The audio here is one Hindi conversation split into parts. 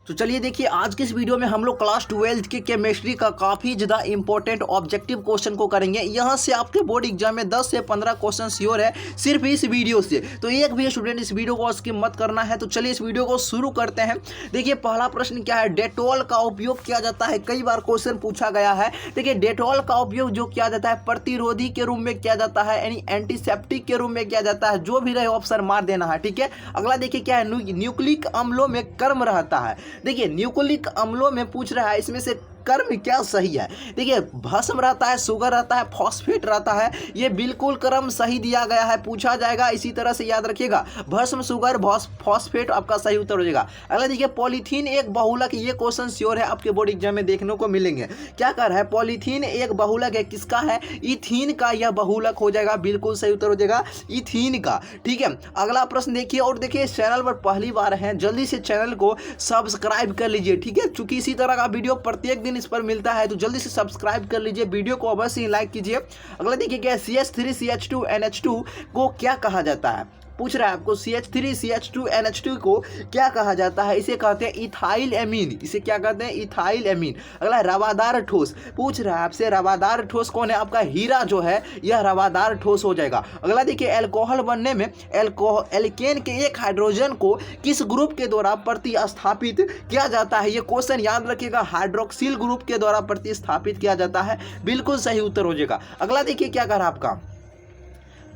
तो चलिए देखिए आज की इस वीडियो में हम लोग क्लास 12 की केमिस्ट्री का काफ़ी ज़्यादा इंपॉर्टेंट ऑब्जेक्टिव क्वेश्चन को करेंगे। यहाँ से आपके बोर्ड एग्जाम में 10 से 15 क्वेश्चन श्योर है सिर्फ इस वीडियो से। तो एक भी स्टूडेंट इस वीडियो को स्किप मत करना है। तो चलिए इस वीडियो को शुरू करते हैं। देखिए पहला प्रश्न क्या है, डेटॉल का उपयोग किया जाता है। कई बार क्वेश्चन पूछा गया है। देखिए डेटॉल का उपयोग जो किया जाता है प्रतिरोधी के रूप में किया जाता है, यानी एंटीसेप्टिक के रूप में किया जाता है। जो भी रहे ऑप्शन मार देना है, ठीक है। अगला देखिए क्या है, न्यूक्लिक अम्लों में कर्म रहता है। देखिए न्यूक्लिक अम्लों में पूछ रहा है इसमें से कर्म क्या सही है। देखिए भस्म रहता है, शुगर रहता है, फॉस्फेट रहता है। ये बिल्कुल क्रम सही दिया गया है, पूछा जाएगा इसी तरह से याद रखिएगा। भस्म, शुगर, फॉस्फेट आपका सही उत्तर हो जाएगा। अगला देखिए पॉलीथीन एक बहुलक, ये क्वेश्चन श्योर है आपके बोर्ड एग्जाम में देखने को मिलेंगे। क्या कर रहा है, पॉलीथीन एक बहुलक है, किसका है, इथीन का यह बहुलक हो जाएगा। बिल्कुल सही उत्तर हो जाएगा इथीन का, ठीक है। अगला प्रश्न देखिए, और देखिए इस चैनल पर पहली बार है जल्दी से चैनल को सब्सक्राइब कर लीजिए, ठीक है। चूंकि इसी तरह का वीडियो प्रत्येक दिन इस पर मिलता है तो जल्दी से सब्सक्राइब कर लीजिए, वीडियो को अवश्य ही लाइक कीजिए। अगला देखिए क्या, CH3CH2NH2 को क्या कहा जाता है। पूछ रहा है आपको CH3CH2NH2 को क्या कहा जाता है। इसे कहते हैं इथाइल एमीन। इसे क्या कहते हैं, इथाइल एमीन। अगला रवादार ठोस, पूछ रहा है आपसे रवादार ठोस कौन है। आपका हीरा जो है यह रवादार ठोस हो जाएगा। अगला देखिए एल्कोहल बनने में एल्केन के एक हाइड्रोजन को किस ग्रुप के द्वारा प्रतिस्थापित किया जाता है। ये क्वेश्चन याद रखिएगा, हाइड्रोक्सिल ग्रुप के द्वारा प्रतिस्थापित किया जाता है। बिल्कुल सही उत्तर हो जाएगा। अगला देखिए क्या कर रहा है आपका,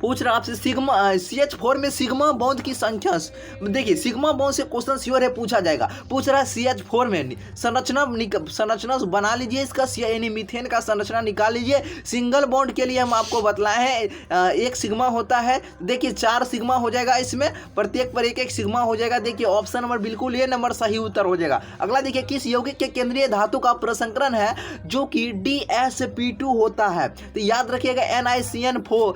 पूछ रहा आपसे सिग्मा CH4 में सिग्मा बॉन्ड की संख्या। देखिए सिग्मा बॉन्ड से क्वेश्चन श्योर है पूछा जाएगा। पूछ रहा है CH4 में संरचना बना लीजिए इसका, यानी मीथेन का संरचना निकाल लीजिए। सिंगल बॉन्ड के लिए हम आपको बतलाए हैं एक सिग्मा होता है। देखिए 4 सिग्मा हो जाएगा, इसमें प्रत्येक पर एक सिग्मा हो जाएगा। देखिए ऑप्शन नंबर बिल्कुल ये नंबर सही उत्तर हो जाएगा। अगला देखिए किस यौगिक के केंद्रीय धातु का प्रसंकरण है जो कि DsP2 होता है। तो याद रखिएगा NiCN4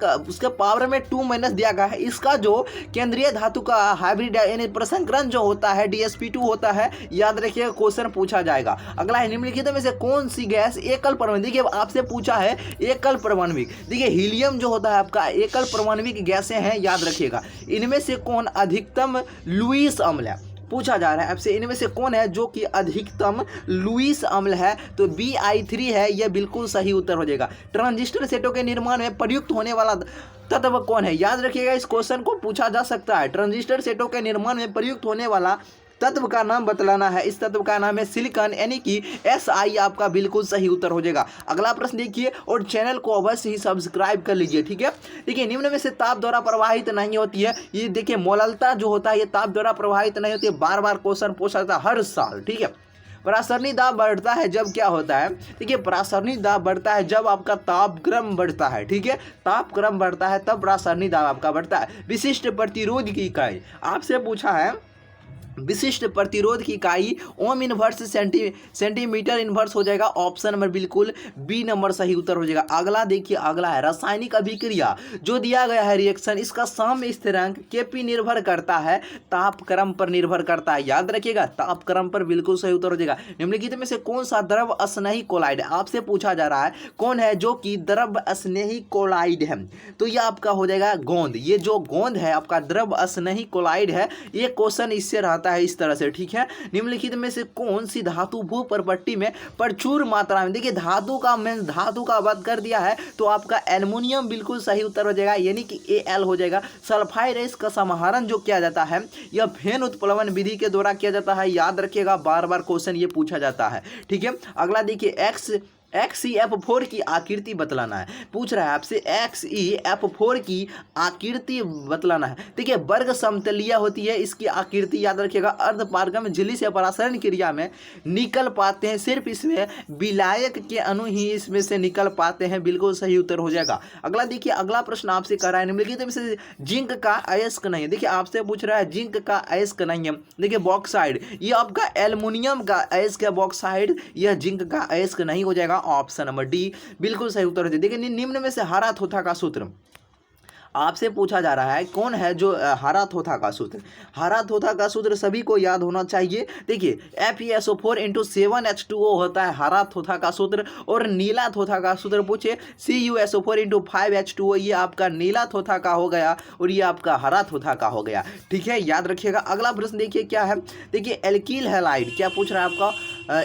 का उसके पावर में 2 दिया गया है। इसका जो केंद्रीय धातु का हाइब्रिड यानी प्रसंकरण जो होता है DsP2 होता है। याद रखिएगा क्वेश्चन पूछा जाएगा। अगला है निम्नलिखित में से कौन सी गैस एकल परमाणु, देखिए आपसे पूछा है एकल परमाणविक। देखिए हीलियम जो होता है आपका एकल परमाणविक गैसें हैं, याद रखिएगा। इनमें से कौन अधिकतम लुईस अम्ल है, पूछा जा रहा है आपसे इनमें से कौन है जो कि अधिकतम लुईस अम्ल है। तो Bi3 है, यह बिल्कुल सही उत्तर हो जाएगा। ट्रांजिस्टर सेटों के निर्माण में प्रयुक्त होने वाला तत्व कौन है, याद रखिएगा इस क्वेश्चन को पूछा जा सकता है। ट्रांजिस्टर सेटों के निर्माण में प्रयुक्त होने वाला तत्व का नाम बतलाना है। इस तत्व का नाम है सिलिकॉन, यानी कि Si आपका बिल्कुल सही उत्तर हो जाएगा। अगला प्रश्न देखिए, और चैनल को अवश्य ही सब्सक्राइब कर लीजिए, ठीक है। देखिए निम्न में से ताप द्वारा प्रवाहित नहीं होती है। ये देखिए मोललता जो होता है ये ताप द्वारा प्रवाहित नहीं होती है। बार बार क्वेश्चन पूछा जाता है हर साल, ठीक है। परासरणी दाब बढ़ता है जब क्या होता है। देखिए परासरणी दाब बढ़ता है जब आपका तापक्रम बढ़ता है, ठीक है। तापक्रम बढ़ता है तब परासरणी दाब आपका बढ़ता है। विशिष्ट प्रतिरोध की इकाई आपसे पूछा है, विशिष्ट प्रतिरोध की इकाई ओम इनवर्स सेंटीमीटर इनवर्स हो जाएगा। ऑप्शन नंबर बिल्कुल बी नंबर सही उत्तर हो जाएगा। अगला देखिए, अगला है रासायनिक अभिक्रिया जो दिया गया है रिएक्शन, इसका साम्य स्थिरांक Kp निर्भर करता है, तापक्रम पर निर्भर करता है। याद रखिएगा तापक्रम पर बिल्कुल सही उत्तर हो जाएगा। निम्नलिखित में से कौन सा द्रव स्नेही कोलाइड है, आपसे पूछा जा रहा है कौन है जो कि द्रव स्नेही कोलाइड है। तो यह आपका हो जाएगा गोंद। ये जो गोंद है आपका द्रव स्नेही कोलाइड है। ये क्वेश्चन इससे रहता है इस तरह से, ठीक है। निम्नलिखित में से कौन सी धातु भूपर्पट्टी में प्रचुर मात्रा में, देखिए धातु का वध कर दिया है तो आपका एल्युमिनियम बिल्कुल सही उत्तर हो जाएगा, यानी कि Al हो जाएगा। सल्फाइड है, इसका समाहरण जो किया जाता है यह फेन उत्प्लवन विधि के द्वारा किया जाता है। याद रखिएगा बार बार क्वेश्चन ये पूछा जाता है, ठीक है। अगला देखिए XeF4 की आकृति बतलाना है। पूछ रहा है आपसे XeF4 की आकृति बतलाना है। देखिए वर्ग समतलीय होती है इसकी आकृति, याद रखिएगा। अर्धपारगम झिल्ली से परासरण क्रिया में निकल पाते हैं, सिर्फ इसमें विलायक के अणु ही इसमें से निकल पाते हैं। बिल्कुल सही उत्तर हो जाएगा। अगला देखिए, अगला प्रश्न आपसे कर रहा है निम्नलिखित में से जिंक का अयस्क नहीं है। देखिए आपसे पूछ रहा है जिंक का अयस्क नहीं है। देखिए बॉक्साइड, ये आपका एल्युमिनियम का अयस्क है बॉक्साइड, यह जिंक का अयस्क नहीं हो जाएगा। ऑप्शन नंबर डी बिल्कुल सही उत्तर होता है। देखिए निम्न में से हरा थोथा का सूत्र, आपसे पूछा जा रहा है कौन है जो हरा थोथा का सूत्र। हरा थोथा का सूत्र सभी को याद होना चाहिए। देखिए FeSO4 × 7H2O होता है हरा थोथा का सूत्र, और नीला थोथा का सूत्र पूछे CuSO4 × 5H2O, ये आपका नीला थोथा का हो गया और ये आपका हरा थोथा का हो गया। ठीक है, याद रखिएगा। अगला प्रश्न देखिए क्या है। देखिए एल्किल हैलाइड, क्या पूछ रहा है आपका,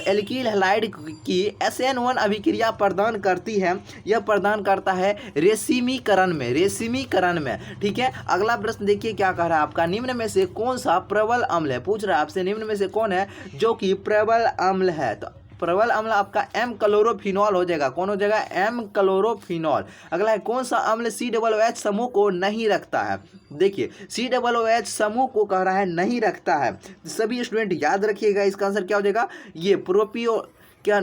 एल्किल हैलाइड की SN1 अभिक्रिया प्रदान करती है, यह प्रदान करता है रेसिमीकरण में, रेसिमीकरण में। ठीक है, अगला प्रश्न देखिए क्या कह रहा है आपका, निम्न में से कौन सा प्रबल अम्ल है। पूछ रहा है आपसे निम्न में से कौन है जो कि प्रबल अम्ल है। तो प्रबल अम्ल आपका M क्लोरोफिनॉल हो जाएगा। कौन हो जाएगा, M क्लोरोफिनॉल। अगला है कौन सा अम्ल COOH समूह को नहीं रखता है। देखिए COOH समूह को कह रहा है नहीं रखता है। सभी स्टूडेंट याद रखिएगा, इसका आंसर क्या हो जाएगा, ये क्या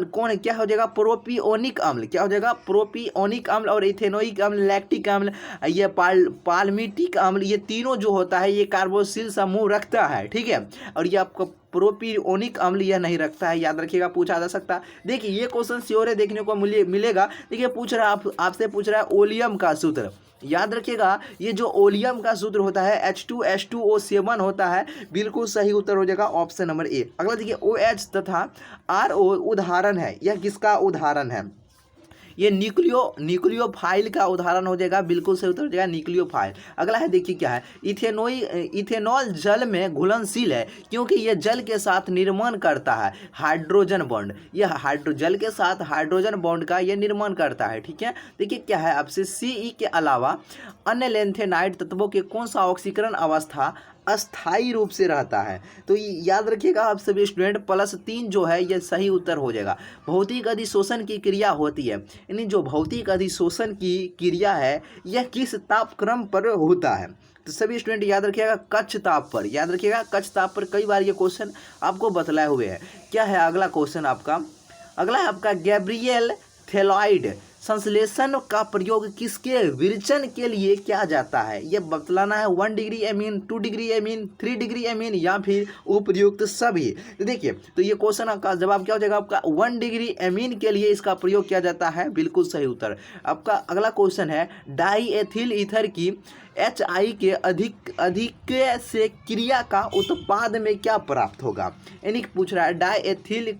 हो जाएगा, प्रोपियोनिक अम्ल। क्या हो जाएगा, प्रोपियोनिक अम्ल और इथेनोइक अम्ल, लैक्टिक अम्ल, ये पाल्मिटिक अम्ल, ये तीनों जो होता है ये कार्बोक्सिल समूह रखता है। ठीक है, और ये आपका प्रोपियोनिक अम्ल यह नहीं रखता है, याद रखिएगा, पूछा जा सकता है। देखिए ये क्वेश्चन श्योर है देखने को मिलेगा। देखिए पूछ रहा है आपसे पूछ रहा है ओलियम का सूत्र। याद रखिएगा ये जो ओलियम का सूत्र होता है H2H2O7 होता है। बिल्कुल सही उत्तर हो जाएगा ऑप्शन नंबर ए। अगला देखिए OH तथा RO उदाहरण है, यह किसका उदाहरण है, ये न्यूक्लियोफाइल का उदाहरण हो जाएगा। बिल्कुल सही उत्तर हो जाएगा न्यूक्लियोफाइल। अगला है देखिए क्या है, इथेनॉल जल में घुलनशील है क्योंकि यह जल के साथ निर्माण करता है हाइड्रोजन बॉन्ड, यह जल के साथ हाइड्रोजन बॉन्ड का यह निर्माण करता है। ठीक है, देखिए क्या है आपसे CE के अलावा अन्य लेंथेनाइड तत्वों के कौन सा ऑक्सीकरण अवस्था अस्थाई रूप से रहता है। तो याद रखिएगा आप सभी स्टूडेंट, +3 जो है यह सही उत्तर हो जाएगा। भौतिक अधिशोषण की क्रिया होती है, यानी जो भौतिक अधिशोषण की क्रिया है यह किस तापक्रम पर होता है। तो सभी स्टूडेंट याद रखिएगा कक्ष ताप पर, याद रखिएगा कक्ष ताप पर। कई बार ये क्वेश्चन आपको बतलाए हुए हैं। क्या है अगला क्वेश्चन आपका, अगला है आपका गैब्रियल थैलाइड संश्लेषण का प्रयोग किसके विरचन के लिए किया जाता है। यह बतलाना है 1 degree amine, 2 degree amine, 3 degree amine या फिर उपयुक्त सभी। तो देखिए तो ये क्वेश्चन का जवाब क्या हो जाएगा आपका, 1 डिग्री एमीन के लिए इसका प्रयोग किया जाता है। बिल्कुल सही उत्तर। आपका अगला क्वेश्चन है डाईएथिल ईथर की HI के अधिक से क्रिया का उत्पाद में क्या प्राप्त होगा। यानी पूछ रहा है डाईएथिल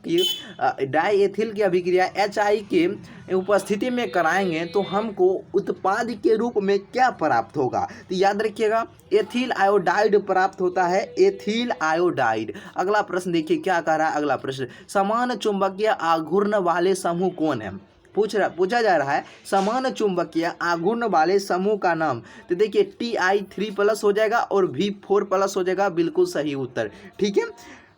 की अभिक्रिया HI के उपस्थिति में कराएंगे तो हमको उत्पाद के रूप में क्या प्राप्त होगा। तो याद रखिएगा एथिल आयोडाइड प्राप्त होता है, एथिल आयोडाइड। अगला प्रश्न देखिए क्या कह रहा है। अगला प्रश्न, समान चुंबकीय आघूर्ण वाले समूह कौन है। पूछा जा रहा है समान चुंबकीय आघूर्ण वाले समूह का नाम। तो देखिए Ti3+ हो जाएगा और V4+ हो जाएगा। बिल्कुल सही उत्तर। ठीक है,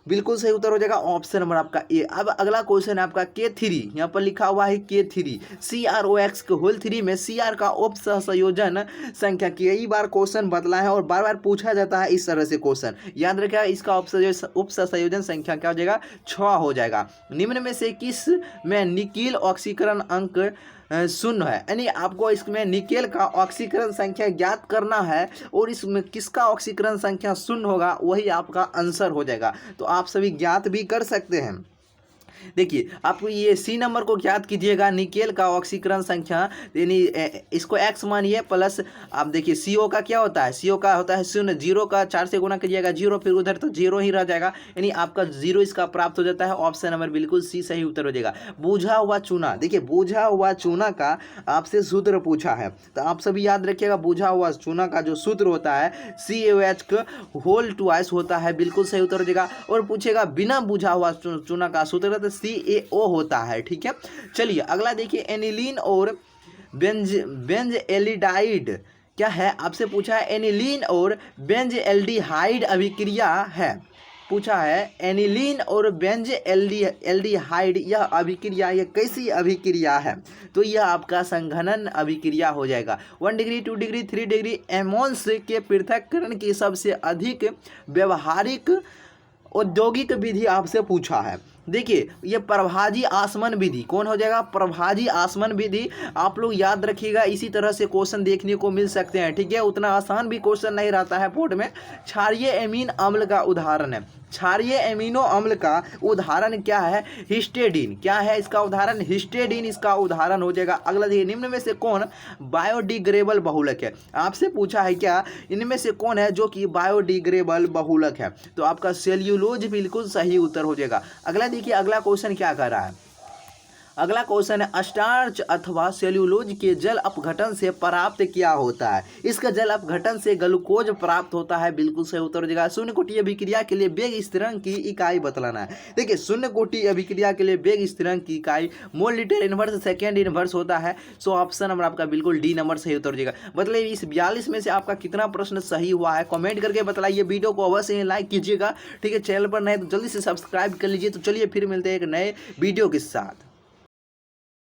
बिल्कुल सही उत्तर हो जाएगा ऑप्शन नंबर आपका ए। अब अगला क्वेश्चन है आपका K3, यहाँ पर लिखा हुआ है K3 CROX के होल 3 में CR का उप सहसंयोजन संख्या। कई बार क्वेश्चन बदला है और बार बार पूछा जाता है इस तरह से क्वेश्चन। याद रखिएगा इसका उप सहसंयोजन संख्या क्या हो जाएगा, 6 हो जाएगा। निम्न में से किस में निकिल ऑक्सीकरण अंक 0 है, यानी आपको इसमें निकेल का ऑक्सीकरण संख्या ज्ञात करना है और इसमें किसका ऑक्सीकरण संख्या 0 होगा वही आपका आंसर हो जाएगा। तो आप सभी ज्ञात भी कर सकते हैं। देखिए आप ये C नंबर को ज्ञात कीजिएगा, निकेल का ऑक्सीकरण संख्या, यानी इसको X मानिए प्लस आप देखिए CO का क्या होता है, CO का होता है 0, 0 का 4 से गुना कीजिएगा 0, फिर उधर तो 0 ही रह जाएगा, यानी आपका 0 इसका प्राप्त हो जाता है। ऑप्शन नंबर बिल्कुल C सही उत्तर हो जाएगा। बूझा हुआ चूना, देखिए बूझा हुआ चूना का आपसे सूत्र पूछा है तो आप सभी याद रखिएगा बूझा हुआ चूना का जो सूत्र होता है CaOH होल 2 होता है। बिल्कुल सही उत्तर हो जाएगा। और पूछेगा बिना बूझा हुआ चूना का सूत्र CaO होता है। ठीक है, चलिए अगला देखिए एनिलीन और बेंज एल्डिहाइड क्या है, आपसे पूछा है एनिलीन और बेंज एल्डिहाइड अभिक्रिया है। पूछा है एनिलीन और बेंज एल्डिहाइड यह अभिक्रिया यह कैसी अभिक्रिया है। तो यह आपका संघनन अभिक्रिया हो जाएगा। 1 डिग्री 2 डिग्री 3 डिग्री एमोन्स के पृथक्करण की सबसे अधिक व्यवहारिक औद्योगिक विधि आपसे पूछा है। देखिए ये प्रभाजी आसमन विधि कौन हो जाएगा, प्रभाजी आसमन विधि। आप लोग याद रखिएगा इसी तरह से क्वेश्चन देखने को मिल सकते हैं। ठीक है, उतना आसान भी क्वेश्चन नहीं रहता है बोर्ड में। क्षारीय एमीन अम्ल का उदाहरण है, क्षारीय एमिनो अम्ल का उदाहरण क्या है? हिस्टेडीन। क्या है इसका उदाहरण? हिस्टेडीन इसका उदाहरण हो जाएगा। अगला देखिए, निम्न में से कौन बायोडिग्रेडेबल बहुलक है? आपसे पूछा है क्या इनमें से कौन है जो कि बायोडिग्रेडेबल बहुलक है? तो आपका सेल्यूलोज बिल्कुल सही उत्तर हो जाएगा। अगला देखिए, अगला क्वेश्चन क्या कर रहा है? अगला क्वेश्चन है, स्टार्च अथवा सेल्यूलोज के जल अपघटन से प्राप्त क्या होता है? इसका जल अपघटन से ग्लूकोज प्राप्त होता है। बिल्कुल सही उत्तर हो जाएगा। शून्य कोटि अभिक्रिया के लिए वेग स्थिरांक की इकाई बतलाना है। देखिए, शून्य कोटि अभिक्रिया के लिए वेग स्थिरांक की इकाई mole litre inverse second inverse होता है। सो ऑप्शन नंबर आपका बिल्कुल डी नंबर सही उत्तर हो जाएगा। मतलब इस 42 में से आपका कितना प्रश्न सही हुआ है कमेंट करके बताइए। वीडियो को अवश्य लाइक कीजिएगा। ठीक है, चैनल पर नए तो जल्दी से सब्सक्राइब कर लीजिए। तो चलिए फिर मिलते हैं एक नए वीडियो के साथ।